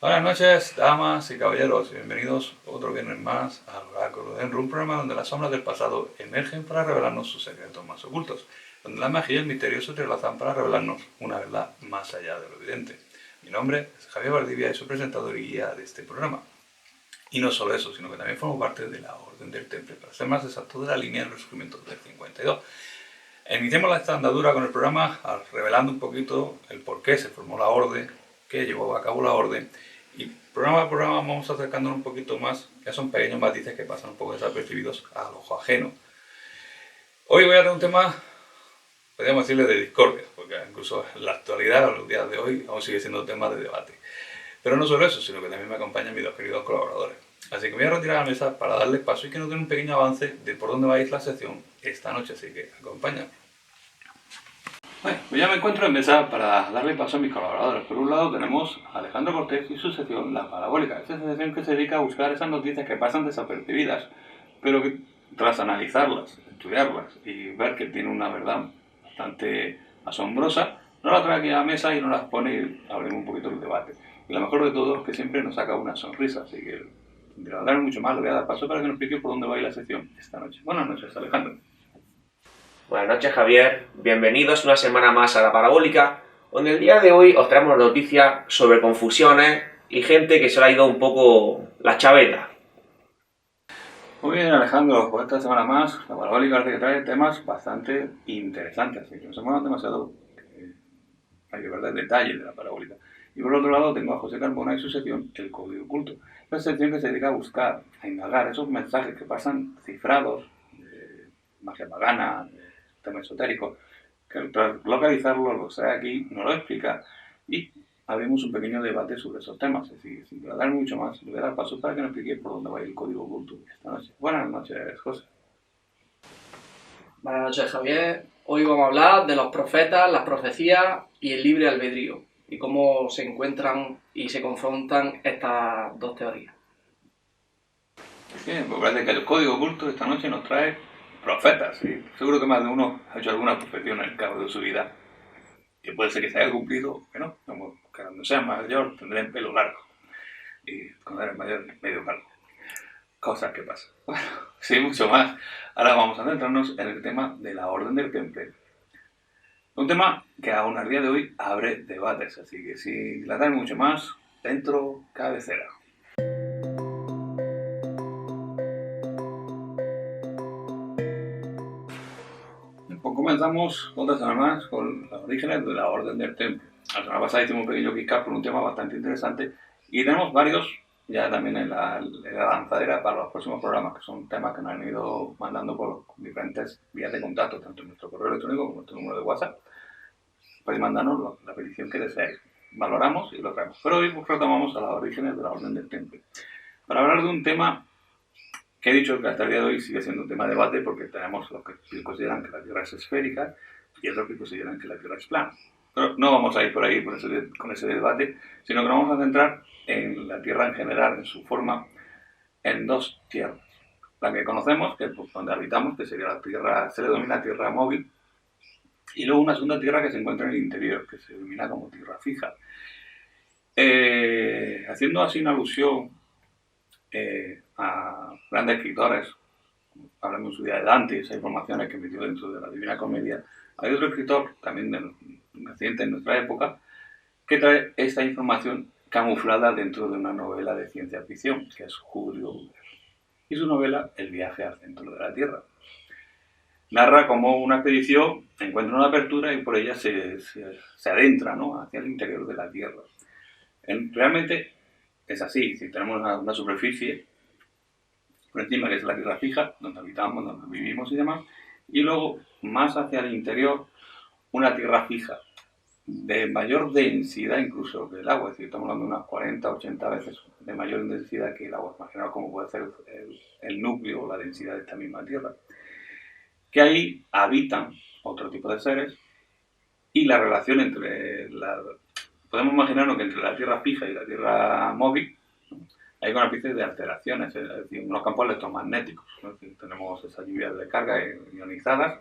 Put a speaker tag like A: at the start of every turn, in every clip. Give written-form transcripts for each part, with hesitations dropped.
A: Buenas noches, damas y caballeros, y bienvenidos otro viernes más al Oráculo de Enru, un programa donde las sombras del pasado emergen para revelarnos sus secretos más ocultos, donde la magia y el misterio se entrelazan para revelarnos una verdad más allá de lo evidente. Mi nombre es Javier Valdivia y soy presentador y guía de este programa. Y no solo eso, sino que también formo parte de la Orden del Temple, para ser más exacto, de la línea del Resurgimiento del 52. Iniciemos esta andadura con el programa revelando un poquito el por qué se formó la Orden, qué llevó a cabo la Orden, y programa a programa vamos acercándonos un poquito más, ya son pequeños matices que pasan un poco desapercibidos al ojo ajeno. Hoy voy a tener un tema, podríamos decirle, de discordia, porque incluso en la actualidad, a los días de hoy, aún sigue siendo tema de debate. Pero no solo eso, sino que también me acompañan mis dos queridos colaboradores. Así que me voy a retirar a la mesa para darles paso y que nos den un pequeño avance de por dónde va a ir la sección esta noche, así que acompáñame. Bueno, pues ya me encuentro en mesa para darle paso a mis colaboradores. Por un lado tenemos a Alejandro Cortés y su sección La Parabólica. Esta sección que se dedica a buscar esas noticias que pasan desapercibidas, pero que tras analizarlas, estudiarlas y ver que tiene una verdad bastante asombrosa, nos la trae aquí a la mesa y nos las pone y abrimos un poquito el debate. Y lo mejor de todo es que siempre nos saca una sonrisa, así que de hablar mucho más le voy a dar paso para que nos explique por dónde va a ir la sección esta noche. Buenas noches, Alejandro.
B: Buenas noches, Javier. Bienvenidos una semana más a La Parabólica, donde el día de hoy os traemos noticias sobre confusiones y gente que se le ha ido un poco la chaveta.
A: Muy bien, Alejandro, pues esta semana más, La Parabólica parece que trae temas bastante interesantes, así que no se muevan demasiado, hay que ver el detalle de la parabólica. Y por otro lado tengo a José Carbona y su sección El Código Oculto, una sección que se dedica a buscar, a indagar esos mensajes que pasan cifrados, de magia pagana, de tema esotérico, que tras localizarlo, lo que sea aquí, nos lo explica y abrimos un pequeño debate sobre esos temas. Es decir, sin tardar mucho más, le voy a dar paso para que nos explique por dónde va a ir el Código Oculto esta noche. Buenas noches, José.
C: Buenas noches, Javier. Hoy vamos a hablar de los profetas, las profecías y el libre albedrío y cómo se encuentran y se confrontan estas dos teorías.
A: Bien, pues parece que el Código Oculto esta noche nos trae profetas. Y seguro que más de uno ha hecho alguna profesión en el cabo de su vida. Que puede ser que se haya cumplido, que no. Como que cuando sea mayor tendré el pelo largo. Y cuando eres mayor, medio calvo. Cosas que pasan. Bueno, sin mucho más. Ahora vamos a centrarnos en el tema de la Orden del Temple. Un tema que aún al día de hoy abre debates. Así que sin dilatar mucho más, dentro cabecera. Pues comenzamos otra semana más con los orígenes de la Orden del Temple. La semana pasada hicimos un pequeño kick-up por un tema bastante interesante y tenemos varios ya también en la lanzadera para los próximos programas, que son temas que nos han ido mandando por diferentes vías de contacto, tanto en nuestro correo electrónico como en nuestro número de WhatsApp. Podéis mandarnos la petición que deseáis. Valoramos y lo traemos. Pero hoy retomamos a los orígenes de la Orden del Temple. Para hablar de un tema que he dicho que hasta el día de hoy sigue siendo un tema de debate porque tenemos los que consideran que la Tierra es esférica y otros que consideran que la Tierra es plana. Pero no vamos a ir por ahí con ese debate, sino que nos vamos a centrar en la Tierra en general, en su forma, en dos tierras. La que conocemos, que es donde habitamos, que sería la Tierra, se le denomina Tierra móvil, y luego una segunda tierra que se encuentra en el interior, que se denomina como Tierra fija. Haciendo así una alusión a grandes escritores, hablando en su día de Dante, esas informaciones que metió dentro de la Divina Comedia. Hay otro escritor, también reciente en nuestra época, que trae esta información camuflada dentro de una novela de ciencia ficción, que es Julio Verne. Y su novela, El viaje al centro de la Tierra. Narra cómo una expedición encuentra una apertura y por ella se adentra, ¿no?, hacia el interior de la Tierra. Realmente es así, si tenemos una superficie por encima, que es la Tierra fija, donde habitamos, donde vivimos y demás, y luego más hacia el interior una Tierra fija de mayor densidad incluso que el agua, es decir, estamos hablando de unas 40, 80 veces de mayor densidad que el agua. Imaginaos cómo puede ser el núcleo o la densidad de esta misma Tierra. Que ahí habitan otro tipo de seres y la relación entre podemos imaginarnos que entre la Tierra fija y la Tierra móvil hay una especie de alteraciones, es decir, unos campos electromagnéticos, ¿no? Es decir, tenemos esas lluvias de carga ionizadas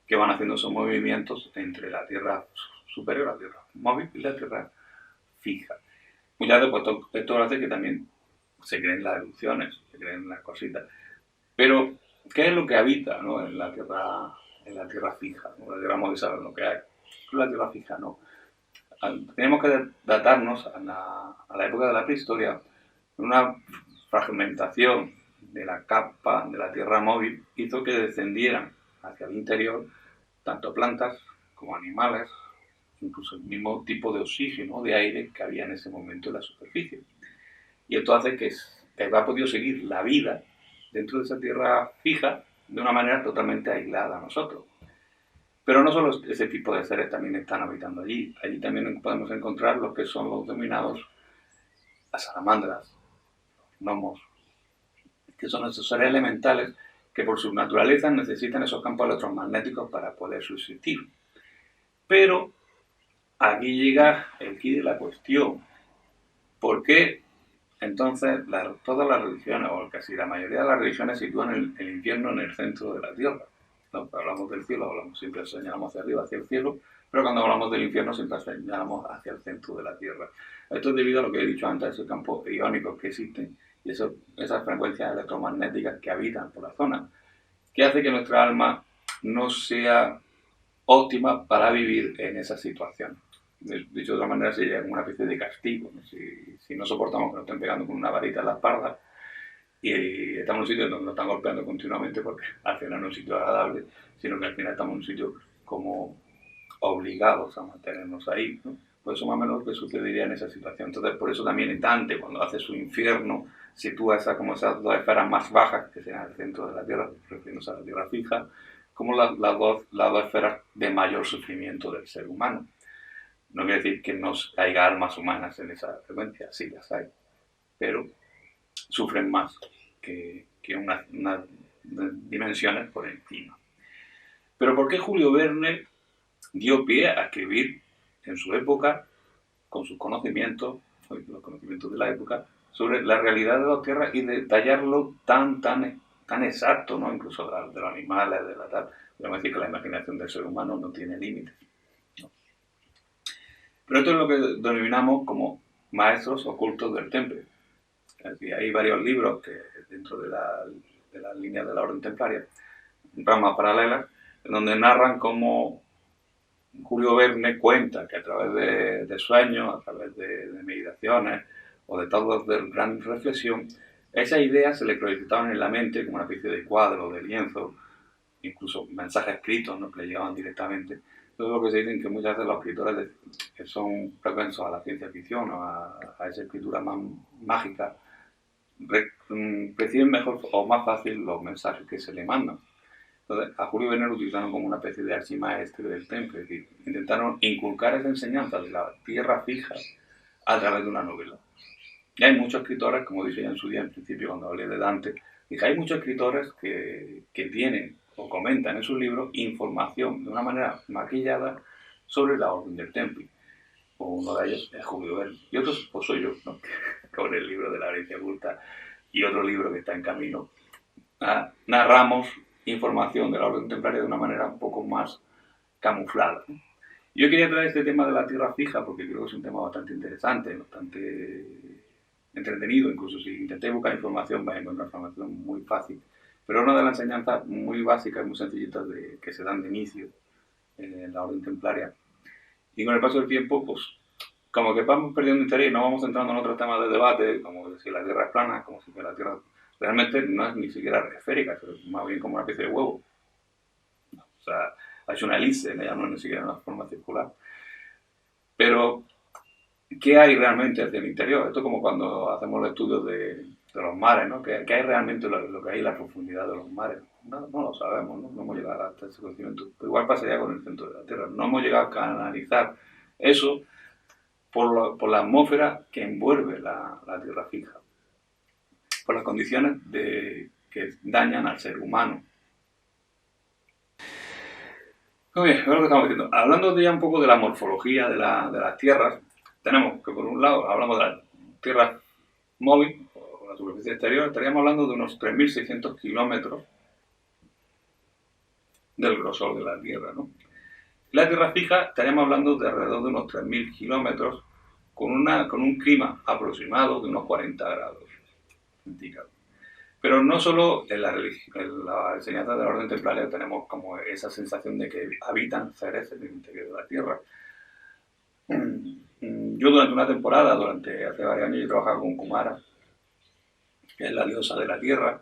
A: que van haciendo esos movimientos entre la Tierra superior, la Tierra móvil y la Tierra fija. Muchas veces pues, esto hace que también se creen las erupciones, se creen las cositas. Pero, ¿qué es lo que habita, ¿no? En la tierra fija? ¿No? La tierra móvil sabe lo que hay. La tierra fija no. Tenemos que datarnos a la época de la prehistoria. Una fragmentación de la capa de la tierra móvil hizo que descendieran hacia el interior tanto plantas como animales, incluso el mismo tipo de oxígeno, de aire que había en ese momento en la superficie. Y esto hace que ha podido seguir la vida dentro de esa tierra fija de una manera totalmente aislada a nosotros. Pero no solo ese tipo de seres también están habitando allí. Allí también podemos encontrar los que son los denominados las salamandras, gnomos, que son esos seres elementales que por su naturaleza necesitan esos campos electromagnéticos para poder subsistir. Pero aquí llega el quid de la cuestión. ¿Por qué entonces todas las religiones, o casi la mayoría de las religiones, sitúan el infierno en el centro de la tierra? ¿No? Hablamos del cielo, siempre señalamos hacia arriba, hacia el cielo, pero cuando hablamos del infierno siempre señalamos hacia el centro de la tierra. Esto es debido a lo que he dicho antes, esos campos iónicos que existen y esas frecuencias electromagnéticas que habitan por la zona, que hace que nuestra alma no sea óptima para vivir en esa situación. Dicho de otra manera, sería como una especie de castigo, ¿no? Si no soportamos que nos estén pegando con una varita en la espalda y estamos en un sitio donde nos están golpeando continuamente, porque al final no es un sitio agradable, sino que al final estamos en un sitio como obligados a mantenernos ahí, ¿no? Pues eso más o menos lo que sucedería en esa situación. Entonces, por eso también Dante, cuando hace su infierno, sitúa como esas dos esferas más bajas, que serían el centro de la Tierra, refiriéndose a la Tierra fija, como las dos esferas de mayor sufrimiento del ser humano. No quiere decir que no haya almas humanas en esa frecuencia, sí las hay, pero sufren más que unas dimensiones por encima. Pero ¿por qué Julio Verne dio pie a escribir en su época, con sus conocimientos, los conocimientos de la época, sobre la realidad de la Tierra y detallarlo tan exacto, ¿no? Incluso de los animales, de la tal? Podemos decir que la imaginación del ser humano no tiene límites. ¿No? Pero esto es lo que denominamos como maestros ocultos del temple. Es decir, hay varios libros que dentro de las líneas de la orden templaria, ramas paralelas, en donde narran cómo Julio Verne cuenta que a través de sueños, a través de meditaciones o de estados de gran reflexión, esas ideas se le proyectaban en la mente como una especie de cuadro, de lienzo, incluso mensajes escritos, ¿no?, que le llegaban directamente. Entonces lo que se dice es que muchas veces los escritores que son propensos a la ciencia ficción o a esa escritura más mágica reciben mejor o más fácil los mensajes que se le mandan. Entonces, a Julio Verne lo utilizaron como una especie de archimaestre del temple, es decir, intentaron inculcar esa enseñanza de la tierra fija a través de una novela. Y hay muchos escritores, como dije ya en su día, en principio, cuando hablé de Dante, dije, hay muchos escritores que tienen o comentan en sus libros información de una manera maquillada sobre la orden del temple. Uno de ellos es Julio Verne, y otro pues soy yo, ¿no? Con el libro de la herencia oculta y otro libro que está en camino. Narramos información de la orden templaria de una manera un poco más camuflada. Yo quería traer este tema de la tierra fija porque creo que es un tema bastante interesante, bastante entretenido. Incluso si intenté buscar información vais a encontrar información muy fácil, pero es una de las enseñanzas muy básicas, muy sencillitas que se dan de inicio en la orden templaria. Y con el paso del tiempo, pues como que vamos perdiendo interés y no vamos entrando en otros temas de debate, como si la Tierra es plana, como si la Tierra realmente no es ni siquiera esférica, es más bien como una especie de huevo. O sea, ha hecho una elipse, ya no es ni siquiera una forma circular. Pero, ¿qué hay realmente hacia el interior? Esto es como cuando hacemos los estudios de los mares, ¿no? ¿Qué hay realmente lo que hay en la profundidad de los mares? No lo sabemos, ¿no? No hemos llegado hasta ese conocimiento. Pero igual pasaría con el centro de la Tierra. No hemos llegado a analizar eso por la atmósfera que envuelve la Tierra fija, por las condiciones que dañan al ser humano. Muy bien, es lo que estamos diciendo. Hablando ya un poco de la morfología de las tierras, tenemos que por un lado hablamos de la tierra móvil, o la superficie exterior, estaríamos hablando de unos 3.600 kilómetros del grosor de la Tierra, ¿no? La tierra fija estaríamos hablando de alrededor de unos 3.000 kilómetros con un clima aproximado de unos 40 grados centígrados. Pero no solo en la enseñanza de la orden templaria tenemos como esa sensación de que habitan seres en el interior de la Tierra. Yo durante una temporada, hace varios años, yo trabajaba con Kumara, que es la diosa de la Tierra,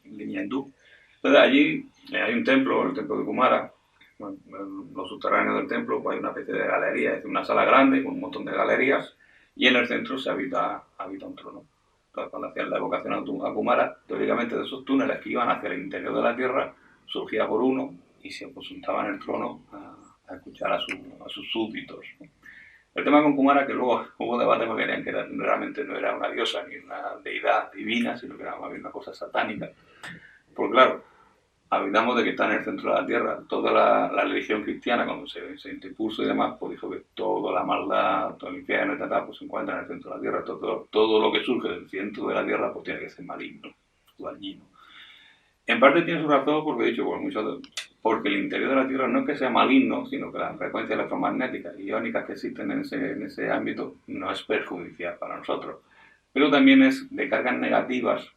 A: en línea hindú. Entonces allí hay un templo, el templo de Kumara. En los subterráneos del templo pues hay una especie de galería, es una sala grande con un montón de galerías, y en el centro se habita un trono. Entonces, cuando hacían la evocación a Kumara, teóricamente de esos túneles que iban hacia el interior de la Tierra, surgía por uno y se sentaba en el trono a escuchar a sus súbditos, ¿no? El tema con Kumara, que luego hubo debate porque querían que realmente no era una diosa ni una deidad divina, sino que era más bien una cosa satánica. Porque claro, hablamos de que está en el centro de la Tierra. Toda la religión cristiana, cuando se interpuso y demás, pues dijo que toda la maldad, todo el infierno, etc., pues se encuentra en el centro de la Tierra. Todo lo que surge del centro de la Tierra pues tiene que ser maligno, dañino. En parte tiene su razón porque he dicho, porque el interior de la Tierra no es que sea maligno, sino que las frecuencias electromagnéticas y iónicas que existen en ese ámbito no es perjudicial para nosotros. Pero también es de cargas negativas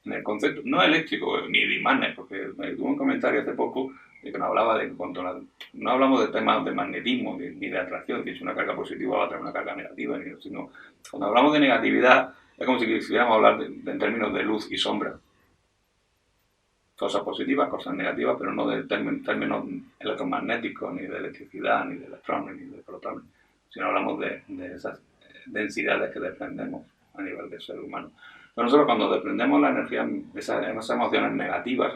A: en el concepto, no eléctrico ni de imanes, porque me tuve un comentario hace poco de que no hablaba de no hablamos de temas de magnetismo ni de atracción, que si una carga positiva va a traer una carga negativa, sino cuando hablamos de negatividad es como si quisiéramos hablar en términos de luz y sombra. Cosas positivas, cosas negativas, pero no de términos electromagnéticos, ni de electricidad, ni de electrones, ni de protones, sino hablamos de esas densidades que desprendemos a nivel del ser humano. Pero nosotros cuando desprendemos la energía, esas emociones negativas,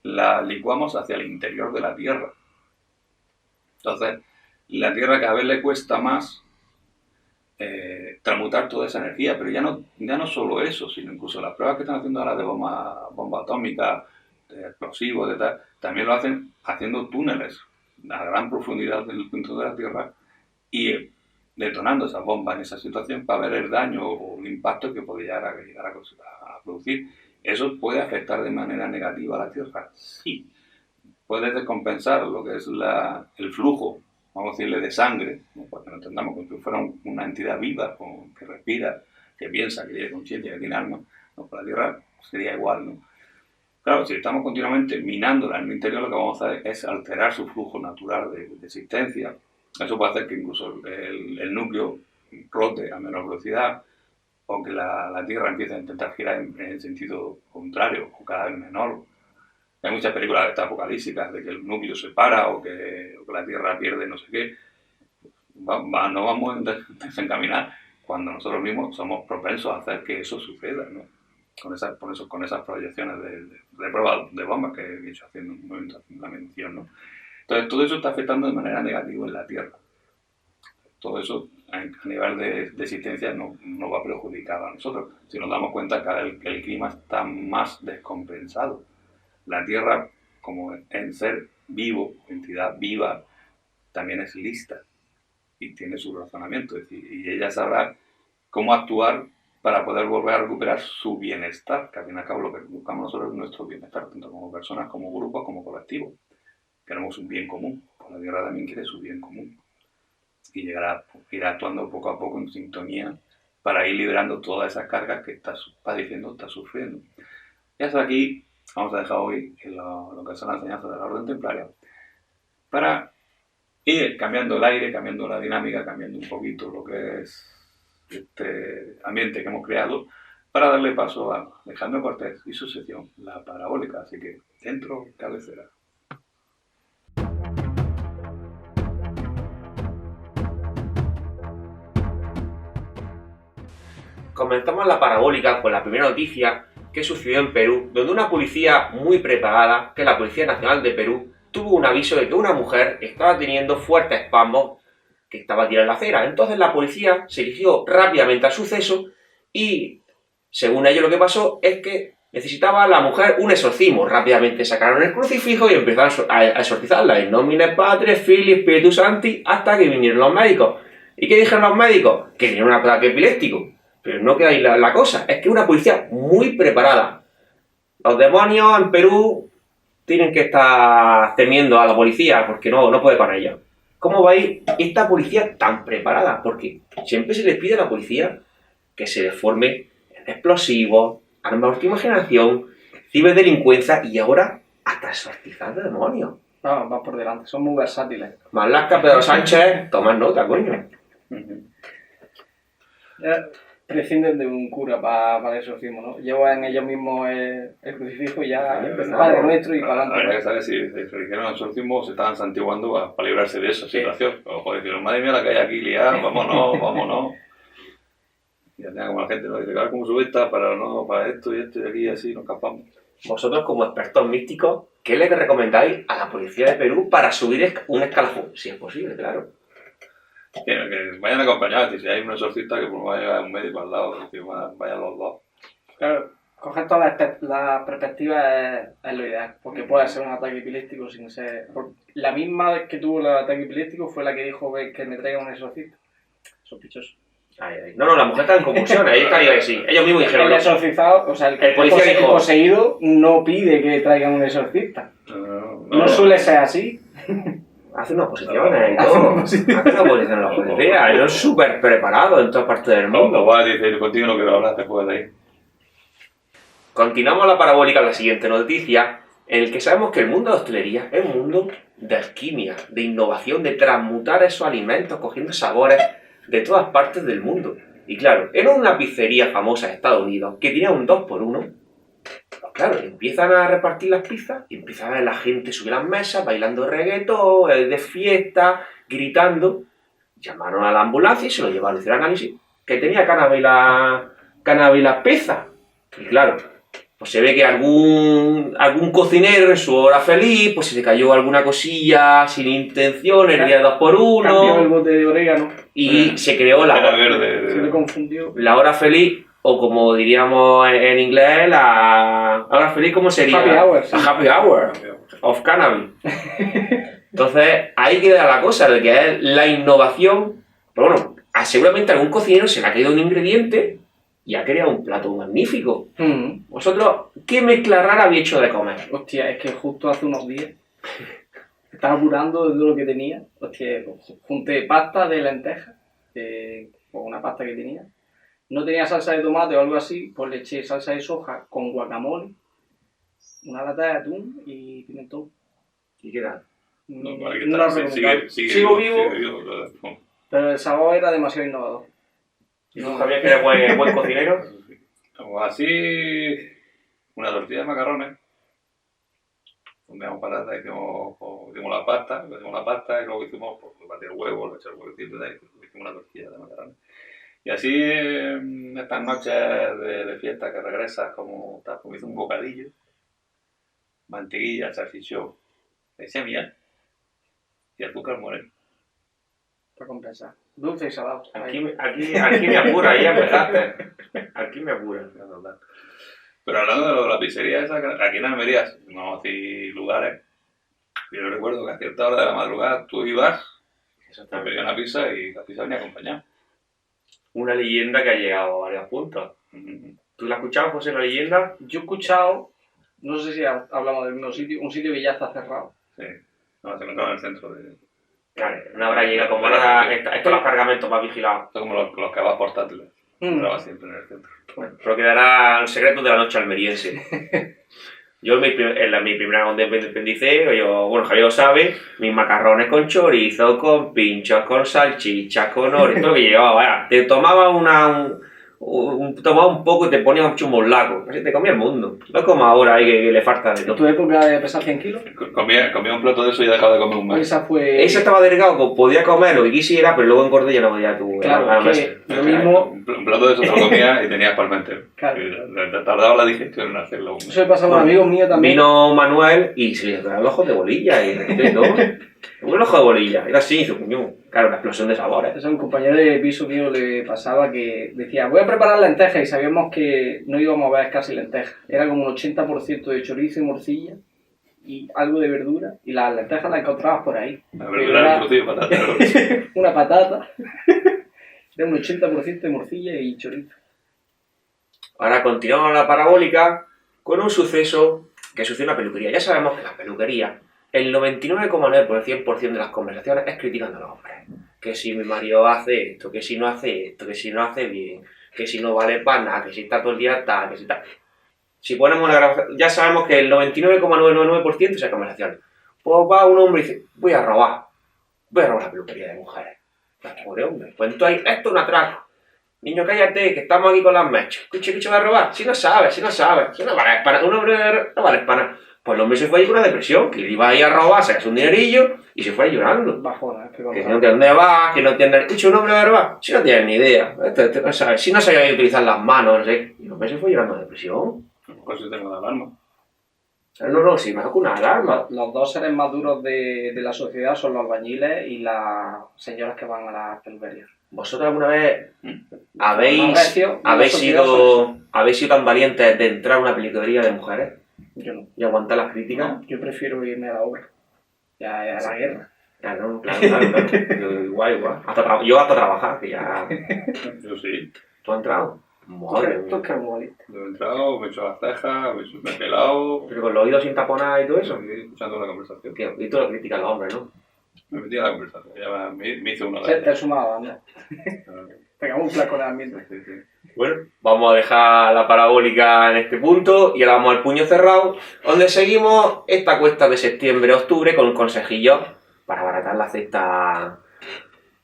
A: las licuamos hacia el interior de la Tierra. Entonces, la Tierra cada vez le cuesta más transmutar toda esa energía, pero ya no solo eso, sino incluso las pruebas que están haciendo ahora de bomba atómica, de explosivos, de tal, también lo hacen haciendo túneles a gran profundidad del centro de la Tierra y detonando esas bombas en esa situación para ver el daño o el impacto que puede llegar a producir. ¿Eso puede afectar de manera negativa a la Tierra? Sí. Puede descompensar lo que es el flujo, vamos a decirle, de sangre, ¿no? Porque no entendamos como si fuera una entidad viva, que respira, que piensa, que tiene conciencia, que tiene alma. No, para la Tierra sería igual, ¿no? Claro, si estamos continuamente minándola en el interior, lo que vamos a hacer es alterar su flujo natural de existencia. Eso puede hacer que incluso el núcleo rote a menor velocidad, o que la Tierra empiece a intentar girar en el sentido contrario, o cada vez menor. Hay muchas películas apocalípticas de que el núcleo se para o que la Tierra pierde no sé qué. No vamos a desencaminar cuando nosotros mismos somos propensos a hacer que eso suceda, ¿no? Con esas proyecciones de pruebas de bombas que he dicho haciendo un momento la mención, ¿no? Entonces todo eso está afectando de manera negativa en la Tierra. Todo eso a nivel de existencia no va a perjudicar a nosotros. Si nos damos cuenta que el clima está más descompensado. La Tierra, como en ser vivo, entidad viva, también es lista y tiene su razonamiento. Es decir, y ella sabrá cómo actuar para poder volver a recuperar su bienestar, que al fin y al cabo lo que buscamos nosotros es nuestro bienestar, tanto como personas, como grupos, como colectivos. Queremos un bien común, pues la Tierra también quiere su bien común. Y irá actuando poco a poco en sintonía para ir liberando todas esas cargas que está padeciendo, está sufriendo. Y hasta aquí vamos a dejar hoy lo que son las enseñanzas de la orden templaria para ir cambiando el aire, cambiando la dinámica, cambiando un poquito lo que es este ambiente que hemos creado para darle paso a Alejandro Cortés y su sección, la parabólica. Así que dentro, cabecera.
B: Comenzamos la parabólica con la primera noticia que sucedió en Perú, donde una policía muy preparada, que es la Policía Nacional de Perú, tuvo un aviso de que una mujer estaba teniendo fuertes espasmos que estaba tirada en la acera. Entonces la policía se dirigió rápidamente al suceso y, según ellos, lo que pasó es que necesitaba la mujer un exorcismo. Rápidamente sacaron el crucifijo y empezaron a exorcizarla en nomine Patris, Filii, Spiritus Sancti, hasta que vinieron los médicos. ¿Y qué dijeron los médicos? Que tenía un ataque epiléptico. Pero no queda ahí la cosa, es que una policía muy preparada. Los demonios en Perú tienen que estar temiendo a la policía porque no puede con ellos. ¿Cómo va a ir esta policía tan preparada? Porque Siempre se les pide a la policía que se les forme en explosivos, armas de última generación, ciberdelincuencia y ahora hasta exorcizar de demonios.
C: Vamos, va por delante, son muy versátiles.
B: Marlaska, Pedro Sánchez, tomad nota, coño.
C: Prescinden de un cura para el exorcismo, ¿no? Llevan ellos mismos el crucifijo y ya el
B: empezamos.
C: Padre Nuestro y para
A: Habría que
C: adelante.
A: saber si se eligieron el exorcismo o se estaban santiguando para librarse de esa situación. O joder, dijeron, madre mía, la que hay aquí liada, vámonos, vámonos. Y ya tenga como la gente, ¿no? Dice, claro, como subesta para esto y aquí y así, nos escapamos.
B: Vosotros, como expertos místicos, ¿qué le recomendáis a la policía de Perú para subir un escalafón? Si es posible, claro.
A: Que vayan acompañados, si hay un exorcista que pues vaya un médico al lado, que vayan los dos.
C: Claro, coger todas las perspectivas es lo ideal, porque puede ser un ataque epiléptico sin ser... La misma que tuvo el ataque epiléptico fue la que dijo que me traiga un exorcista. Sospechoso.
B: No, la mujer está en convulsiones, ahí está que sí. Ellos mismos dijeron.
C: El exorcizado, o sea, el
B: policía dijo,
C: poseído no pide que traigan un exorcista. No suele ser así.
B: Hace unas posiciones y todo. Hace una posición en la policía. Ellos súper preparados en todas partes del mundo.
A: Va a decir contigo no quiero hablar después de ahí.
B: Continuamos la parabólica en la siguiente noticia, en el que sabemos que el mundo de la hostelería es un mundo de alquimia, de innovación, de transmutar esos alimentos cogiendo sabores de todas partes del mundo. Y claro, en una pizzería famosa de Estados Unidos que tenía un 2x1, pues claro, empiezan a repartir las pizzas y empiezan a ver la gente subir a las mesas, bailando reggaetón, de fiesta, gritando. Llamaron a la ambulancia y se lo llevaron a hacer análisis, que tenía cannabis las pizzas. Y claro, pues se ve que algún cocinero en su hora feliz, pues se le cayó alguna cosilla sin intención, el día 2x1.
C: Cambió el bote de orégano.
B: Y se creó
A: Era verde.
C: Se le confundió.
B: la hora feliz, o como diríamos en inglés, la hora feliz, ¿cómo sería?
C: Happy hour, sí.
B: La happy hour of cannabis. Entonces, ahí queda la cosa, de que es la innovación. Pero bueno, seguramente a algún cocinero se le ha caído un ingrediente y ha creado un plato magnífico. ¿Vosotros qué mezcla rara habéis hecho de comer?
C: Hostia, es que justo hace unos días estaba apurando de todo lo que tenía. Hostia, junté pasta de lentejas, con una pasta que tenía. No tenía salsa de tomate o algo así, pues le eché salsa de soja con guacamole, una lata de atún y pimentón.
B: ¿Y qué tal?
C: No
A: vale,
C: lo recomiendo. Sigo vivo, pero el sabor era demasiado innovador.
B: ¿Y tú, Javier, que eres buen cocinero?
A: Así, una tortilla de macarrones. Fundamos patatas, hicimos la pasta y luego hicimos, pues, batir huevos, le eché el huevecito y hicimos una tortilla de macarrones. Y así, estas noches de fiesta que regresas, como hice un bocadillo, mantequilla, salchichón, leche miel y azúcar moreno.
C: Para compensar. Dulce y salado.
B: Aquí me apura, ahí empezaste. Aquí me apura.
A: Pero hablando de la pizzería esa, aquí en Almería, no así lugares, yo recuerdo que a cierta hora de la madrugada tú ibas, te pedías una pizza y la pizza venía acompañada.
B: Una leyenda que ha llegado a varios puntos. ¿Tú la has escuchado, José, la leyenda?
C: Yo he escuchado, no sé si hablamos del mismo sitio, un sitio que ya está cerrado.
A: Sí, no, se encontraba en el centro de...
B: Claro, una hora llega como ahora, estos los cargamentos más vigilados.
A: Esto como los kebabs portátiles, entraba siempre en el centro.
B: Bueno, pero quedará el secreto de la noche almeriense. Yo en mi primera cuando independicé, bueno, Javier lo sabe, mis macarrones con chorizo, con pinchos, con salchichas, con oro, todo lo que llevaba, vaya, te tomaba tomaba un poco y te ponía un chumolaco, así te comía el mundo. No es como ahora ahí que le falta de
C: ¿En
B: todo.
C: tu época de pesar 100 kilos?
A: Comía un plato de eso y dejaba de comer un mes.
C: Esa fue...
B: Ese estaba delgado, podía comer lo que quisiera, pero luego engordé y ya no podía tu...
C: Claro, que lo mismo...
A: Un plato de eso te lo comías y tenías palmente.
C: Claro.
A: Te tardaba la digestión en hacerlo.
C: Eso le pasaba a un amigo mío también.
B: Vino Manuel y se le quedaron los ojos de bolilla y de todo. Un ojo de bolilla, era así, su puñón. Claro, una explosión de sabores.
C: Eso a un compañero de piso mío le pasaba que decía, voy a preparar lentejas, y sabíamos que no íbamos a ver casi lentejas. Era como un 80% de chorizo y morcilla y algo de verdura, y las lentejas las encontrabas por ahí.
A: La verdura era un trocillo de patata.
C: Una patata. Era un 80% de morcilla y chorizo.
B: Ahora continuamos la parabólica con un suceso que sucedió en la peluquería. Ya sabemos que en la peluquería el 99,9% de las conversaciones es criticando a los hombres. que si mi marido hace esto, que si no hace esto, que si no hace bien, que si no vale para nada, que si está todo el día tal, que si tal. Si ponemos la grabación, ya sabemos que el 99,999% de esas conversaciones. Pues va un hombre y dice, voy a robar la peluquería de mujeres. Pobre hombre, pues entonces esto es un atraco. Niño, cállate, que estamos aquí con las mechas. ¿Qué va a robar? Si no sabe, si no vale para un hombre no vale para nada. Pues el hombre se fue ahí con una depresión, que iba ahí a robar, se gastó un dinerillo y se fue ahí llorando.
C: Bajona,
B: Que no tiene dónde va, que no tiene... Escucha, un hombre va a robar, si no tiene ni idea. No sabe, si no sabía utilizar las manos, no sé. Y el hombre se fue llorando de depresión.
A: Por si tengo la alarma.
B: No, sí, mejor que una alarma.
C: Los dos seres más duros de la sociedad son los albañiles y las señoras que van a las peluquerías.
B: ¿Vosotros alguna vez
C: Recio,
B: habéis sido tan valientes de entrar a una peluquería de mujeres
C: Yo no.
B: y aguantar las críticas?
C: No, yo prefiero irme a la obra. Y a la guerra.
B: Claro. Yo igual. Yo hasta trabajar, que ya...
A: Yo sí.
B: ¿Tú has entrado? Madre
C: Tú
B: mía.
C: que muy valiente.
A: Yo he entrado, me he hecho las cejas, me he pelado.
B: Pero con los oídos sin taponar y todo eso.
A: Estoy escuchando la conversación.
B: Tío, y tú lo criticas a los hombres, ¿no?
A: Me metí a la conversación. Ya me hice una
C: Te
A: de
C: he sumado, anda. Te camuflas con el ambiente.
A: Sí.
B: Bueno, vamos a dejar la parabólica en este punto y ahora vamos al puño cerrado, donde seguimos esta cuesta de septiembre-octubre con consejillos para abaratar la cesta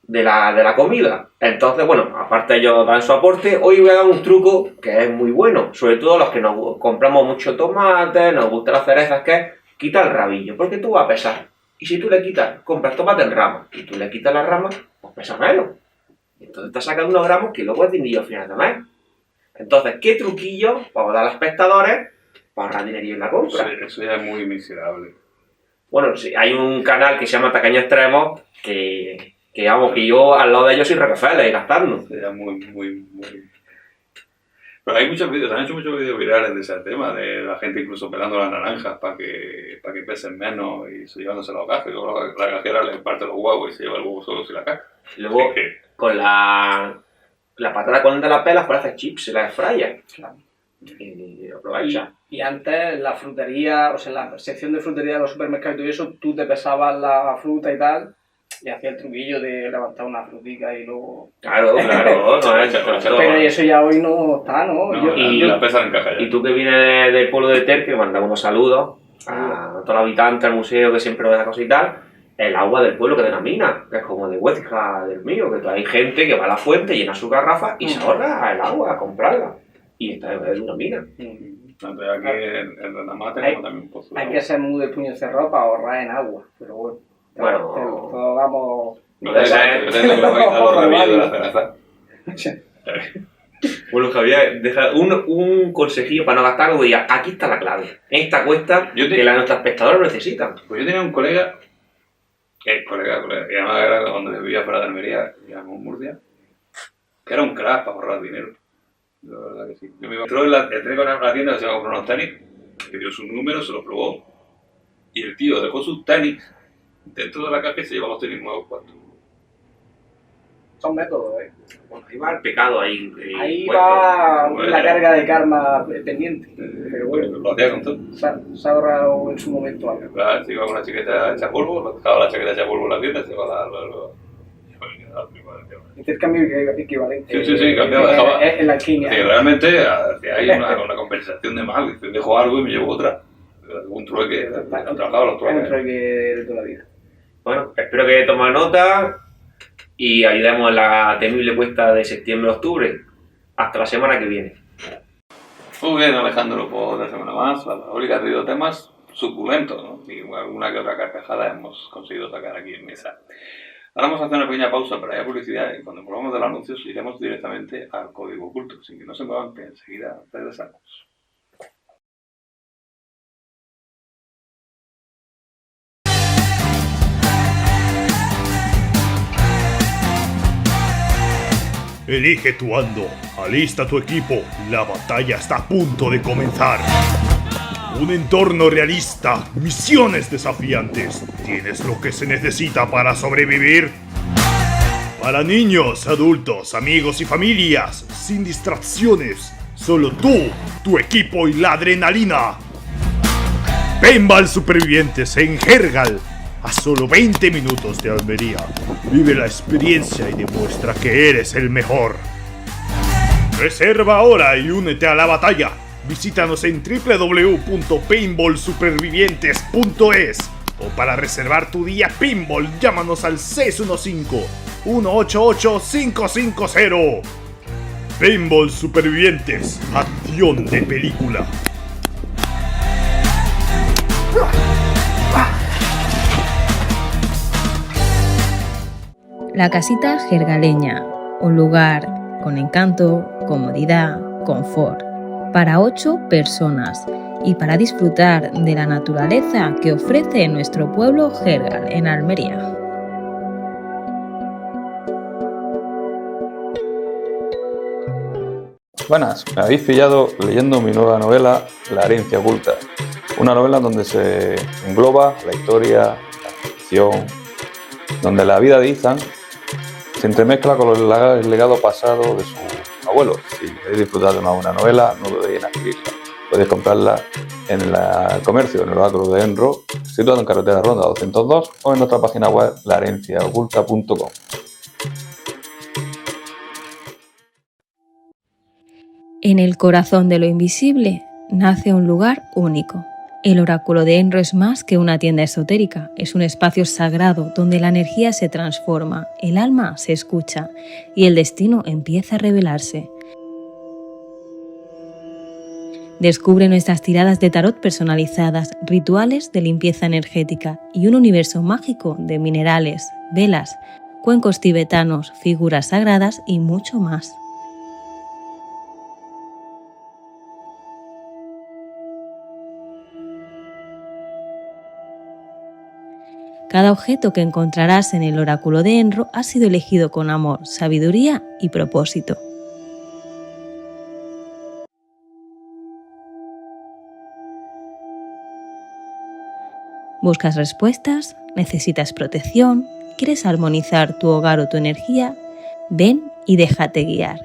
B: de la comida. Entonces, bueno, aparte ellos dan su aporte, hoy voy a dar un truco que es muy bueno, sobre todo los que nos compramos mucho tomate, nos gustan las cerezas, que es quitar el rabillo, porque tú vas a pesar. Y si tú le quitas, compras tomate en rama, y tú le quitas la rama, pues pesa menos. Entonces te sacando unos gramos que luego es dinero al final de mes. Entonces, ¿qué truquillo vamos a dar a los espectadores para ahorrar dinero en la compra?
A: Sí, eso ya es muy miserable.
B: Bueno, sí, hay un canal que se llama Tacaño Extremo que yo al lado de ellos soy Rockefeller y gastando.
A: Sería muy... Pero hay muchos vídeos, han hecho muchos vídeos virales de ese tema, de la gente incluso pelando las naranjas para que pesen menos y llevándose la caja. Y luego la cajera le parte los huevos y se lleva el huevo solo sin la caja.
B: Y luego, con la patata con de la pela, pues hace chips, se la fraya.
C: Claro.
B: Y aprovecha.
C: Y antes la frutería, o sea, la sección de frutería de los supermercados y todo eso, tú te pesabas la fruta y tal, y hacía el truquillo de levantar una frutica y luego...
B: Claro, no es
C: Pero eso ya hoy no está, ¿no?
A: Y la pesan en caja ya.
B: Y tú que vienes del pueblo de Ter, que mandamos unos saludos a todos los habitantes, al museo, que siempre nos da cosas y tal, el agua del pueblo que de la mina, que es como de Huesca del mío, que hay gente que va a la fuente, llena su garrafa y se ahorra el agua a comprarla. Y esta es una mina.
A: Entonces aquí en Renamá tenemos también un pozo.
C: Hay que ser muy de puño cerrado para ahorrar en agua, pero bueno. Todos vamos...
A: No te tengo que quitar los rabillos de la cereza.
B: Bueno, Javier, deja un consejillo para no gastar algo y ya, aquí está la clave. En esta cuesta que nuestros espectadores necesitan.
A: Pues yo tenía un colega, que además era cuando vivía fuera de Almería, digamos Murcia, que era un crack para ahorrar dinero. La verdad que sí. Yo me entró en la tienda, se iba a comprar unos tenis, que dio sus números, se los probó, y el tío dejó sus tenis dentro de la caja y se lleva los tenis nuevos puestos.
C: Son métodos, ¿eh?
B: Bueno, ahí va el pecado ahí.
C: Ahí va la carga de karma pendiente. Pero bueno,
A: Lo hacía con todo.
C: se ha ahorrado en su momento algo.
A: Se iba con una chaqueta hecha polvo, lo dejaba la chaqueta hecha polvo en la tienda y se iba a
C: Intercambio equivalente.
A: Sí, cambiaba, dejaba.
C: En la alquimia.
A: Sí, realmente hay una compensación de mal. Dejo algo y me llevo otra. Un trueque. Trabajaba los trueques.
C: Un trueque de toda la vida.
B: Bueno, espero que tomen nota y ayudemos en la temible cuesta de septiembre-octubre. Hasta la semana que viene.
A: Muy bien, Alejandro, por otra semana más. La parabólica ha tenido temas suculentos, ¿no? Y alguna que otra carcajada hemos conseguido sacar aquí en mesa. Ahora vamos a hacer una pequeña pausa para ir a publicidad y cuando volvamos de los anuncios iremos directamente al código oculto, sin que no se muevan, que enseguida regresamos.
D: Elige tu bando, alista tu equipo, la batalla está a punto de comenzar. Un entorno realista, misiones desafiantes. ¿Tienes lo que se necesita para sobrevivir? Para niños, adultos, amigos y familias, sin distracciones, solo tú, tu equipo y la adrenalina. Paintball Supervivientes en Hergal. a solo 20 minutos de Almería. Vive la experiencia y demuestra que eres el mejor. Reserva ahora y únete a la batalla. Visítanos en www.paintballsupervivientes.es o para reservar tu día Pinball, llámanos al 615-188-550. Paintball Supervivientes, acción de película.
E: La Casita Jergaleña, un lugar con encanto, comodidad, confort, para 8 personas y para disfrutar de la naturaleza que ofrece nuestro pueblo Jergal en Almería.
A: Buenas, me habéis pillado leyendo mi nueva novela, La herencia oculta. Una novela donde se engloba la historia, la ficción, donde la vida de Ethan se entremezcla con el legado pasado de sus abuelos. Si queréis disfrutar de una buena novela, no dudéis en adquirirla. Podéis comprarla en el comercio, en el Oráculo de Enro, situado en carretera Ronda 202 o en nuestra página web laherenciaoculta.com.
E: En el corazón de lo invisible nace un lugar único. El Oráculo de Enro es más que una tienda esotérica, es un espacio sagrado donde la energía se transforma, el alma se escucha y el destino empieza a revelarse. Descubre nuestras tiradas de tarot personalizadas, rituales de limpieza energética y un universo mágico de minerales, velas, cuencos tibetanos, figuras sagradas y mucho más. Cada objeto que encontrarás en el Oráculo de Enro ha sido elegido con amor, sabiduría y propósito. ¿Buscas respuestas? ¿Necesitas protección? ¿Quieres armonizar tu hogar o tu energía? Ven y déjate guiar.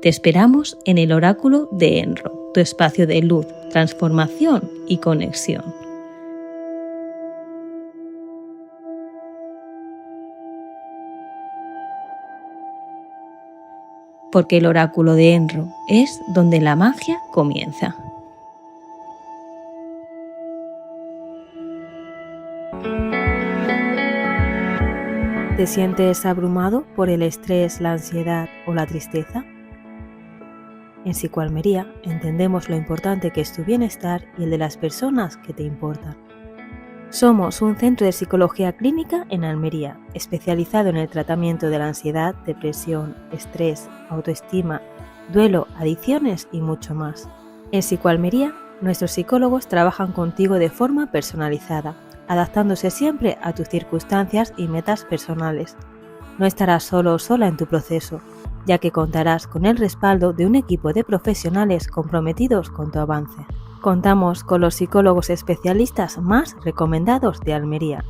E: Te esperamos en el Oráculo de Enro, tu espacio de luz, transformación y conexión. Porque el Oráculo de Enro es donde la magia comienza. ¿Te sientes abrumado por el estrés, la ansiedad o la tristeza? En Psicoalmería entendemos lo importante que es tu bienestar y el de las personas que te importan. Somos un centro de psicología clínica en Almería, especializado en el tratamiento de la ansiedad, depresión, estrés, autoestima, duelo, adicciones y mucho más. En Psicoalmería, nuestros psicólogos trabajan contigo de forma personalizada, adaptándose siempre a tus circunstancias y metas personales. No estarás solo o sola en tu proceso, ya que contarás con el respaldo de un equipo de profesionales comprometidos con tu avance. Contamos con los psicólogos especialistas más recomendados de Almería,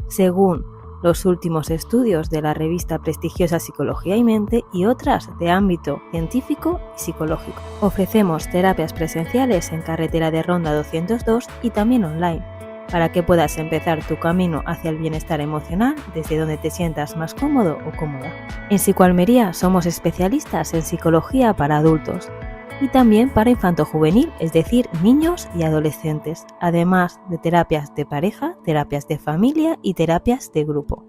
E: según los últimos estudios de la revista prestigiosa Psicología y Mente y otras de ámbito científico y psicológico. Ofrecemos terapias presenciales en carretera de Ronda 202 y también online, para que puedas empezar tu camino hacia el bienestar emocional desde donde te sientas más cómodo o cómoda. En Psicoalmería somos especialistas en psicología para adultos y también para infanto-juvenil, es decir, niños y adolescentes, además de terapias de pareja, terapias de familia y terapias de grupo.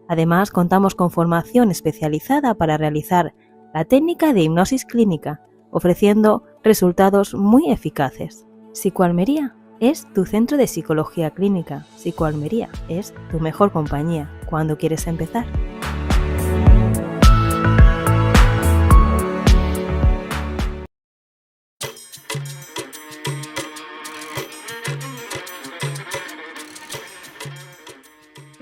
E: Además, contamos con formación especializada para realizar la técnica de hipnosis clínica, ofreciendo resultados muy eficaces. Psicoalmería es tu centro de psicología clínica. Psicoalmería es tu mejor compañía cuando quieres empezar.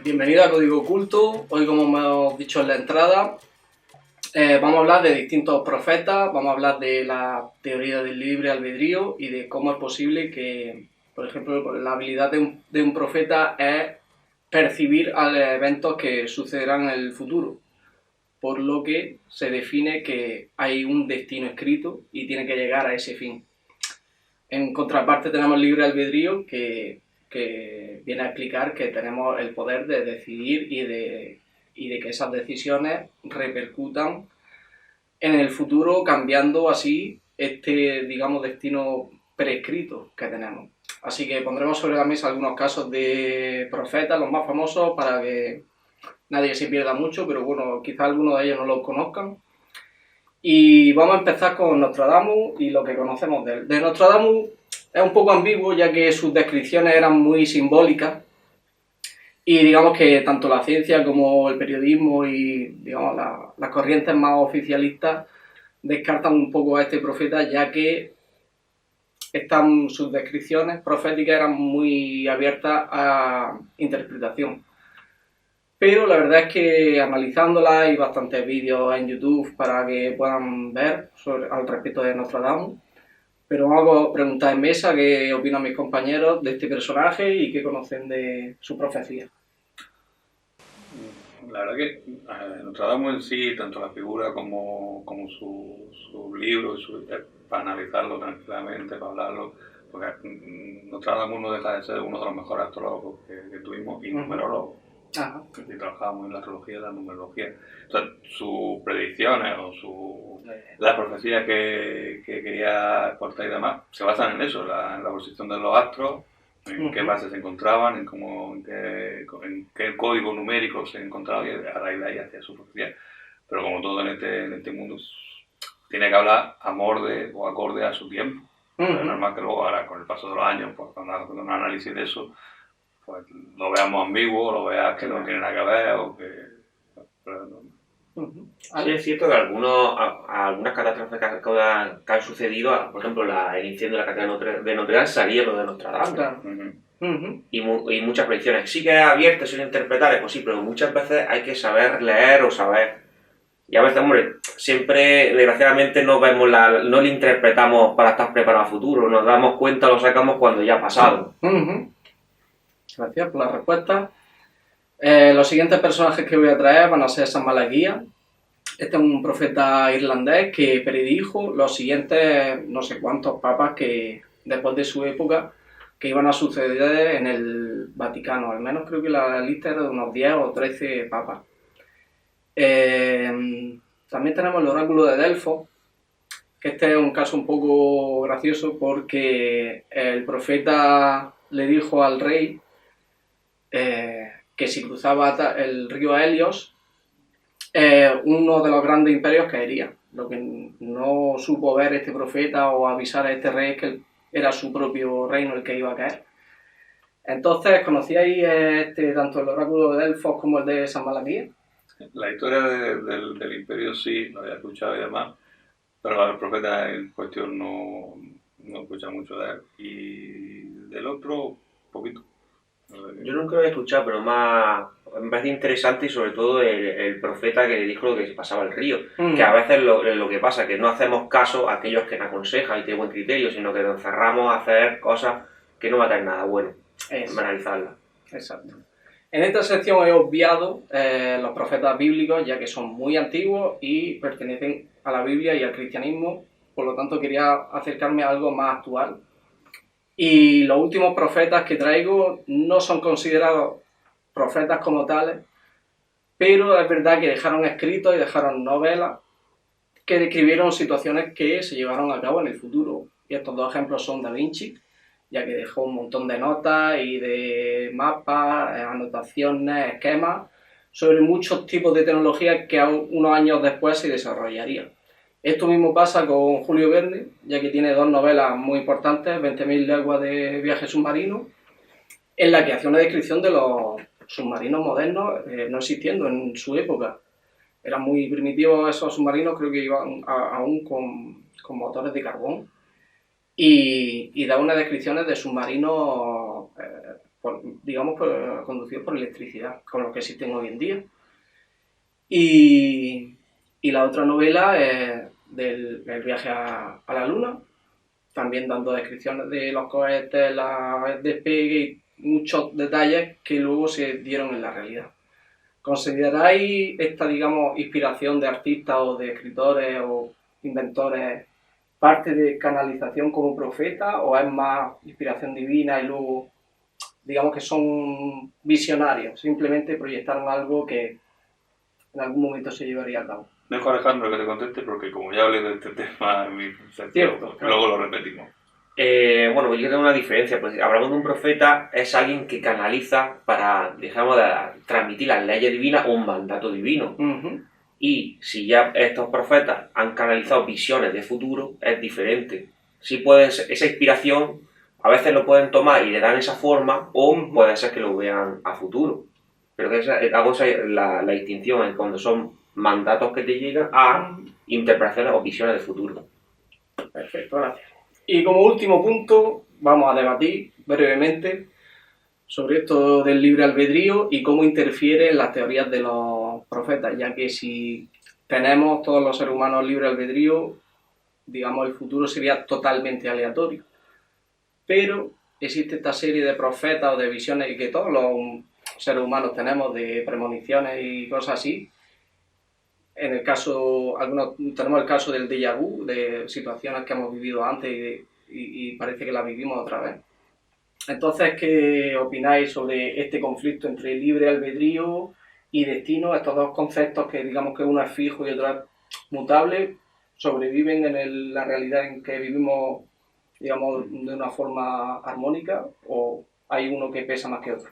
C: Bienvenido a Código Oculto. Hoy, como hemos dicho en la entrada, vamos a hablar de distintos profetas, vamos a hablar de la teoría del libre albedrío y de cómo es posible que, por ejemplo, la habilidad de un profeta es percibir eventos que sucederán en el futuro, por lo que se define que hay un destino escrito y tiene que llegar a ese fin. En contraparte tenemos el libre albedrío, que que viene a explicar que tenemos el poder de decidir y de que esas decisiones repercutan en el futuro, cambiando así este, digamos, destino prescrito que tenemos. Así que pondremos sobre la mesa algunos casos de profetas, los más famosos, para que nadie se pierda mucho, pero bueno, quizás algunos de ellos no los conozcan. Y vamos a empezar con Nostradamus y lo que conocemos de él. De Nostradamus es un poco ambiguo, ya que sus descripciones eran muy simbólicas y digamos que tanto la ciencia como el periodismo y digamos las corrientes más oficialistas descartan un poco a este profeta, ya que sus descripciones proféticas eran muy abiertas a interpretación. Pero la verdad es que analizándolas hay bastantes vídeos en YouTube para que puedan ver al respecto de Nostradamus. Pero vamos a preguntar en mesa qué opinan mis compañeros de este personaje y qué conocen de su profecía.
A: La verdad que Nostradamus en sí, tanto la figura como su libro, para analizarlo tranquilamente, para hablarlo, porque Nostradamus no deja de ser uno de los mejores astrólogos que tuvimos y numerólogos.
C: Ajá.
A: Y trabajábamos en la astrología y la numerología. O sea, sus predicciones o las profecías que quería aportar y demás se basan en eso, en la posición de los astros, en qué bases se encontraban, en qué código numérico se encontraba, y a raíz de ahí hacía su profecía. Pero como todo en este mundo, tiene que hablar o acorde a su tiempo. Es normal que luego, ahora con el paso de los años, pues, cuando hago un análisis de eso, pues lo veamos ambiguo, lo veas que no tiene nada que ver o que... Pero no.
B: Sí, es cierto que algunas catástrofes que han sucedido, por ejemplo, el incendio de la catedral de Notre Dame, salía lo de Nostradamus.
C: Claro.
B: Y muchas predicciones. Sí que es abierto, son interpretables, pues sí, pero muchas veces hay que saber leer o saber. Y a veces, hombre, siempre, desgraciadamente, no le interpretamos para estar preparados a futuro, nos damos cuenta, lo sacamos cuando ya ha pasado.
C: Gracias por la respuesta. Los siguientes personajes que voy a traer van a ser San Malaquías. Este es un profeta irlandés que predijo los siguientes no sé cuántos papas que después de su época que iban a suceder en el Vaticano. Al menos creo que la lista era de unos 10 o 13 papas. También tenemos el oráculo de Delfos, que este es un caso un poco gracioso porque el profeta le dijo al rey que si cruzaba el río Helios, uno de los grandes imperios caería. Lo que no supo ver este profeta o avisar a este rey es que era su propio reino el que iba a caer. Entonces, ¿conocíais tanto el oráculo de Delfos como el de San Malaquías?
A: La historia del imperio sí, lo había escuchado y demás, pero el profeta en cuestión no escucha mucho de él. Y del otro, poquito.
B: Yo nunca lo había escuchado, pero me parece interesante, y sobre todo el profeta que le dijo lo que se pasaba el río. Que a veces lo que pasa es que no hacemos caso a aquellos que nos aconsejan y tienen buen criterio, sino que nos encerramos a hacer cosas que no va a tener nada bueno. Analizarlas.
C: Exacto. En esta sección he obviado los profetas bíblicos, ya que son muy antiguos y pertenecen a la Biblia y al cristianismo, por lo tanto quería acercarme a algo más actual. Y los últimos profetas que traigo no son considerados profetas como tales, pero es verdad que dejaron escritos y dejaron novelas que describieron situaciones que se llevaron a cabo en el futuro. Y estos dos ejemplos son Da Vinci, ya que dejó un montón de notas y de mapas, anotaciones, esquemas, sobre muchos tipos de tecnología que unos años después se desarrollarían. Esto mismo pasa con Julio Verne, ya que tiene dos novelas muy importantes, 20.000 leguas de viaje submarino, en la que hace una descripción de los submarinos modernos no existiendo en su época. Eran muy primitivos esos submarinos, creo que iban aún con motores de carbón, y da unas descripciones de submarinos, conducidos por electricidad, con los que existen hoy en día. Y la otra novela es del viaje a la Luna, también dando descripciones de los cohetes, el despegue y muchos detalles que luego se dieron en la realidad. ¿Consideráis esta, inspiración de artistas o de escritores o inventores parte de canalización como profeta, o es más inspiración divina y luego digamos que son visionarios, simplemente proyectaron algo que en algún momento se llevaría a cabo.
A: Dejo a Alejandro que te conteste porque como ya hablé de este tema en mi sección,
C: Cierto, claro.
A: luego lo repetimos.
B: Bueno, yo tengo una diferencia, pues hablamos de un profeta, es alguien que canaliza para, digamos, transmitir las leyes divinas o un mandato divino.
C: Uh-huh.
B: Y si ya estos profetas han canalizado visiones de futuro, es diferente. Sí pueden esa inspiración, a veces lo pueden tomar y le dan esa forma, o puede ser que lo vean a futuro. Pero hago la distinción en cuando son mandatos que te llegan a interpretaciones o visiones de futuro.
C: Perfecto, gracias. Y como último punto, vamos a debatir brevemente sobre esto del libre albedrío y cómo interfiere en las teorías de los profetas, ya que si tenemos todos los seres humanos libre albedrío, digamos, el futuro sería totalmente aleatorio. Pero existe esta serie de profetas o de visiones que todos los seres humanos tenemos, de premoniciones y cosas así. En el caso, algunos tenemos el caso del déjà vu, de situaciones que hemos vivido antes y parece que las vivimos otra vez. Entonces, ¿qué opináis sobre este conflicto entre libre albedrío y destino? Estos dos conceptos que digamos que uno es fijo y otro es mutable, ¿sobreviven en la realidad en que vivimos, digamos, de una forma armónica o hay uno que pesa más que otro?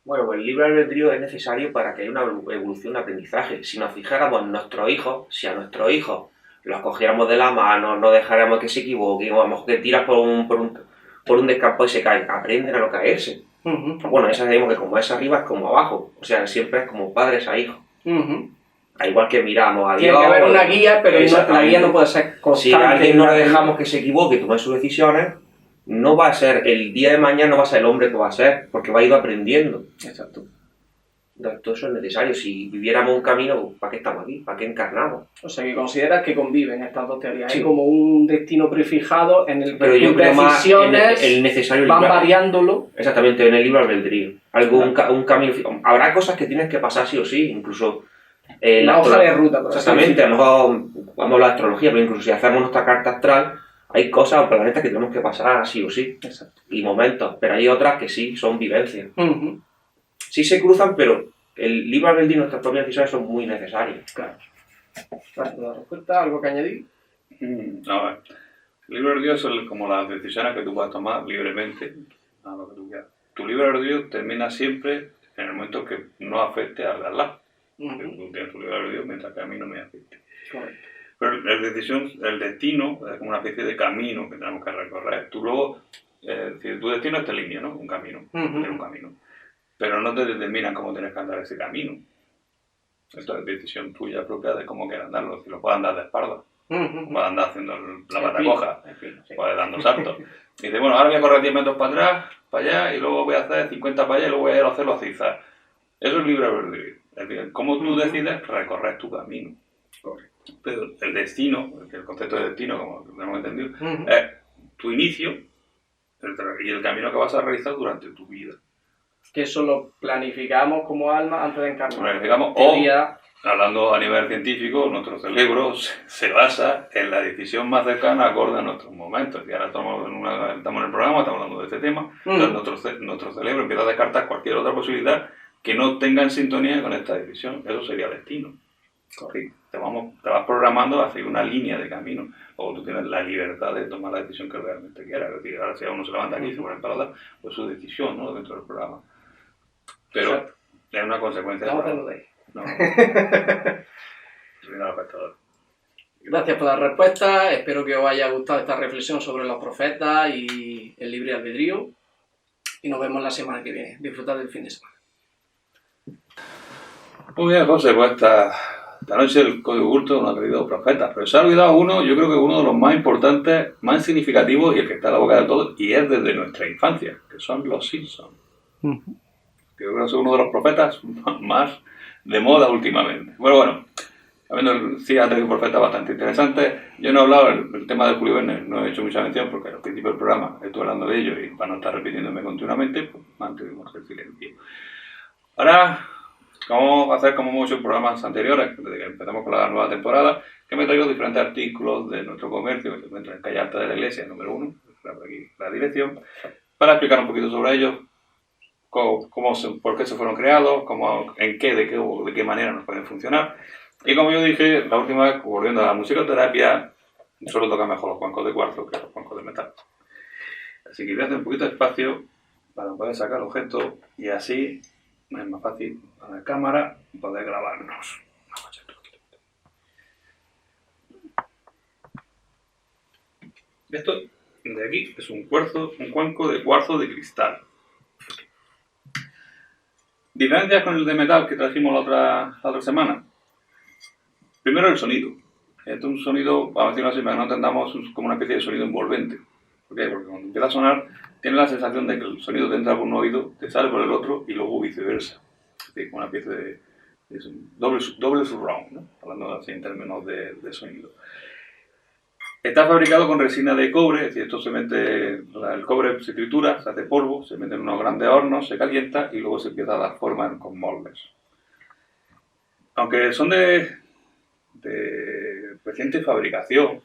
B: Bueno, pues el libre albedrío es necesario para que haya una evolución de aprendizaje. Si nos fijáramos en nuestros hijos, si a nuestros hijos los cogiéramos de la mano, no dejáramos que se equivoquen, o a lo mejor que tiras por un descampo y se caen, aprenden a no caerse.
C: Uh-huh.
B: Bueno, esa sabemos que como es arriba es como abajo, o sea, siempre es como padres a hijos.
C: Uh-huh.
B: Al igual que miramos a Dios.
C: Tiene que haber una guía, pero la guía no puede ser constante.
B: Si a alguien no le dejamos que se equivoque y tome sus decisiones, no va a ser, el día de mañana no va a ser el hombre que va a ser, porque va a ir aprendiendo.
C: Exacto.
B: Entonces, todo eso es necesario. Si viviéramos un camino, ¿para qué estamos aquí? ¿Para qué encarnamos?
C: O sea, que consideras que conviven estas dos teorías.
B: Sí.
C: Hay como un destino prefijado en el
B: Pero
C: que
B: yo creo más
C: decisiones
B: el necesario
C: van
B: libre-
C: variándolo.
B: Exactamente, en el libre albedrío. Un camino. Habrá cosas que tienes que pasar sí o sí, incluso.
C: La hoja de ruta, por así
B: Exactamente,
C: decirlo.
B: a lo mejor vamos a hablar de astrología, pero incluso si hacemos nuestra carta astral, hay cosas o planetas que tenemos que pasar sí o sí.
C: Exacto.
B: Y momentos, pero hay otras que sí, son vivencias.
C: Uh-huh.
B: Sí se cruzan, pero el libre albedrío y nuestras propias decisiones son muy necesarias.
C: Claro. Gracias por la respuesta. ¿Algo que añadir?
A: A ver, el libre albedrío es como las decisiones que tú puedes tomar libremente a lo que tú quieras. Tu libre albedrío termina siempre en el momento que no afecte al de al lado.
C: Uh-huh.
A: Tú tienes tu libre albedrío mientras que a mí no me afecte.
C: Correcto.
A: Pero el destino es como una especie de camino que tenemos que recorrer. Tú luego, tu destino es esta línea, ¿no? Un camino,
C: Uh-huh.
A: un camino. Pero no te determinan cómo tienes que andar ese camino. Esto es decisión tuya propia de cómo quieres andarlo. Si lo puedes andar de espalda,
C: Uh-huh.
A: puedes andar haciendo la pata
C: Espino,
A: coja,
C: espino, sí.
A: puedes dando saltos. Y dices, bueno, ahora voy a correr 10 metros para atrás, para allá, y luego voy a hacer 50 para allá y luego voy a ir a hacerlo a zigzag. Eso es libre albedrío. Es decir, cómo tú decides recorrer tu camino.
C: Correcto.
A: Pero el destino, el concepto de destino, como lo hemos entendido,
C: Uh-huh.
A: es tu inicio y el camino que vas a realizar durante tu vida.
C: Que eso lo planificamos como alma antes de encarnar.
A: Planificamos,
C: Teoría-
A: Hablando a nivel científico, nuestro cerebro se basa en la decisión más cercana acorde a nuestros momentos. Y ahora estamos en el programa, estamos hablando de este tema, entonces nuestro cerebro empieza a descartar cualquier otra posibilidad que no tenga en sintonía con esta decisión. Eso sería destino. Sí, te vas programando a seguir una línea de camino. O tú tienes la libertad de tomar la decisión que realmente quieras. Es decir, ahora si uno se levanta aquí y se pone en parada, pues su decisión, ¿no? Dentro del programa. Pero
C: Exacto.
A: es una consecuencia.
C: Estamos haciendo de ahí.
A: No. Soy un espectador.
C: Gracias por la respuesta. Espero que os haya gustado esta reflexión sobre los profetas y el libre albedrío. Y nos vemos la semana que viene. Disfrutad del fin de semana.
A: Muy bien, José, pues esta noche el código oculto nos ha traído profetas, pero se ha olvidado uno, yo creo que uno de los más importantes, más significativos y el que está en la boca de todos, y es desde nuestra infancia, que son los Simpsons. Yo creo que son uno de los profetas más de moda últimamente. Bueno, sí ha traído profetas bastante interesantes. Yo no he hablado del tema del Julio Verne, no he hecho mucha mención porque al principio del programa estuve hablando de ello y para no estar repitiéndome continuamente, pues mantuvimos el silencio. Ahora vamos a hacer como hemos hecho en programas anteriores, desde que empezamos con la nueva temporada, que me he traído diferentes artículos de nuestro comercio, que se encuentra en calle Alta de la Iglesia, número 1, por aquí la dirección, para explicar un poquito sobre ellos, por qué se fueron creados, de qué manera nos pueden funcionar. Y como yo dije, la última vez, volviendo a la musicoterapia, suelo tocar mejor los cuencos de cuarzo que los cuencos de metal. Así que voy a hacer un poquito de espacio para poder sacar el objeto y así es más fácil a la cámara poder grabarnos. Esto de aquí es un cuenco de cuarzo de cristal. Diferencias con el de metal que trajimos la otra semana. Primero el sonido. Este es un sonido, vamos a decirlo así, para que no entendamos como una especie de sonido envolvente. ¿Por qué? Porque cuando empieza a sonar, tiene la sensación de que el sonido te entra por un oído, te sale por el otro y luego viceversa. Es decir, como una especie de doble surround, ¿no? Hablando así en términos de sonido. Está fabricado con resina de cobre, es decir, esto el cobre se tritura, se hace polvo, se mete en unos grandes hornos, se calienta y luego se empieza a dar forma con moldes. Aunque son de reciente fabricación,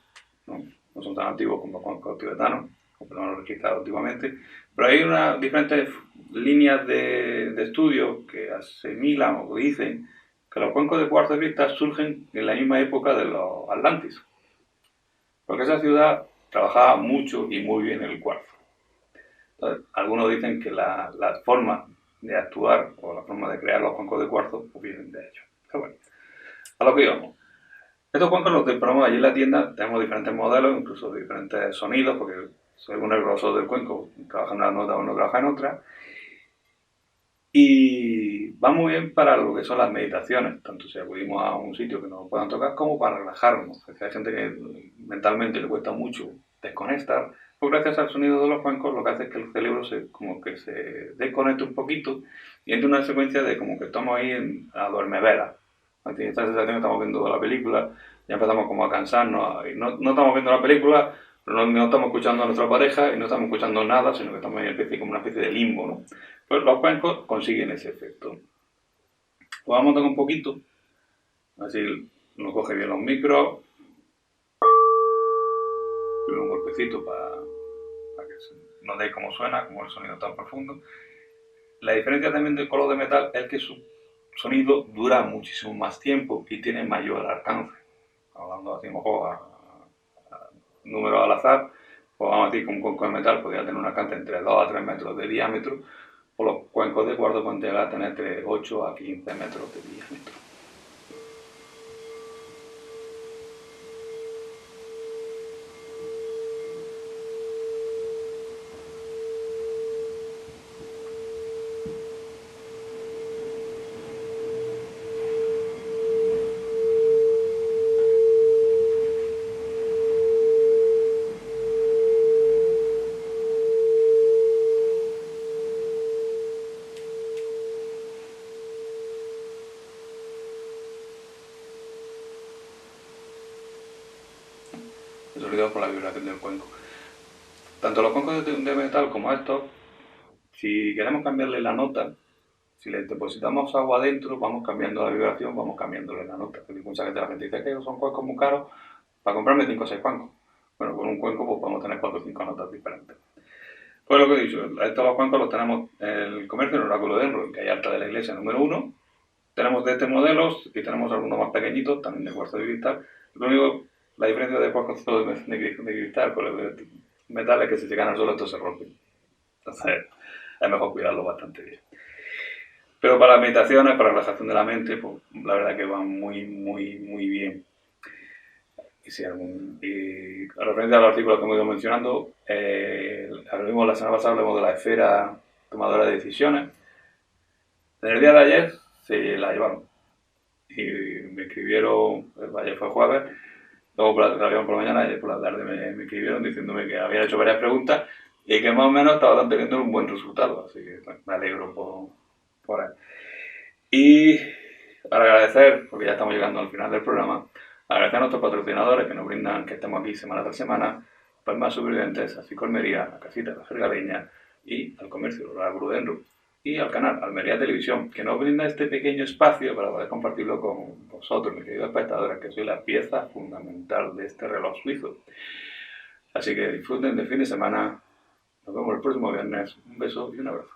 A: no son tan antiguos como los tibetanos, como lo han registrado antiguamente, pero hay unas diferentes líneas de estudio que asimilan o dicen que los cuencos de cuarzo de cristal surgen en la misma época de los Atlantis. Porque esa ciudad trabajaba mucho y muy bien el cuarzo. Entonces, algunos dicen que la forma de actuar o la forma de crear los cuencos de cuarzo pues vienen de ellos. Pero bueno, a lo que íbamos. Estos cuencos los compramos allí en la tienda, tenemos diferentes modelos, incluso diferentes sonidos, porque según el grosor del cuenco, trabaja en una nota o no trabaja en otra. Y va muy bien para lo que son las meditaciones, tanto si acudimos a un sitio que nos puedan tocar como para relajarnos. Hay gente que mentalmente le cuesta mucho desconectar, pues gracias al sonido de los cuencos lo que hace es que el cerebro se desconecte un poquito y entre una secuencia de como que estamos ahí a duermevera. Esta sensación que estamos viendo la película, ya empezamos como a cansarnos y no estamos viendo la película, pero no estamos escuchando a nuestra pareja y no estamos escuchando nada, sino que estamos ahí como una especie de limbo, ¿no? Pues los cuencos consiguen ese efecto. Pues vamos a tocar un poquito, así nos coge bien los micros. Un golpecito para que notéis cómo suena, como el sonido tan profundo. La diferencia también del color de metal es que su sonido dura muchísimo más tiempo y tiene mayor alcance. Hablando así un poco a números al azar, pues vamos a decir que un cuenco de metal podría tener un alcance entre 2 a 3 metros de diámetro, por los cuencos de cuarzo pueden llegar a tener entre 8 a 15 metros de diámetro. El sonido por la vibración del cuenco. Tanto los cuencos de metal como estos, si queremos cambiarle la nota, si le depositamos agua adentro, vamos cambiando la vibración, vamos cambiándole la nota. Porque mucha gente dice que son cuencos muy caros, para comprarme 5 o 6 cuencos. Bueno, con un cuenco pues podemos tener 4 o 5 notas diferentes. Pues lo que he dicho, estos los cuencos los tenemos en el comercio, en el Oráculo de Enro, en Calle Alta de la Iglesia número 1. Tenemos de este modelo y tenemos algunos más pequeñitos, también de cuarzo de cristal. Lo único, la diferencia de cuarzo de cristal con el de metal es que si se ganan solo estos se rompen. Entonces es mejor cuidarlo bastante bien. Pero para meditaciones, para relajación de la mente, pues la verdad que van muy, muy, muy bien. Y referente a los artículos que hemos ido mencionando, la semana pasada hablamos de la esfera tomadora de decisiones. En el día de ayer se la llevaron. Y me escribieron, ayer fue jueves, luego la llevaron por la mañana y por la tarde me escribieron diciéndome que había hecho varias preguntas y que más o menos estaban teniendo un buen resultado. Así que bueno, me alegro por él. Y para agradecer, porque ya estamos llegando al final del programa, agradecer a nuestros patrocinadores que nos brindan que estemos aquí semana tras semana, Palmas Supervivientes, a Ficolmería, a Casita de la Jergaleña y al comercio, al Oráculo de Enro, y al canal Almería Televisión, que nos brinda este pequeño espacio para poder compartirlo con vosotros, mis queridos espectadores, que sois la pieza fundamental de este reloj suizo. Así que disfruten del fin de semana. Nos vemos el próximo viernes. Un beso y un abrazo.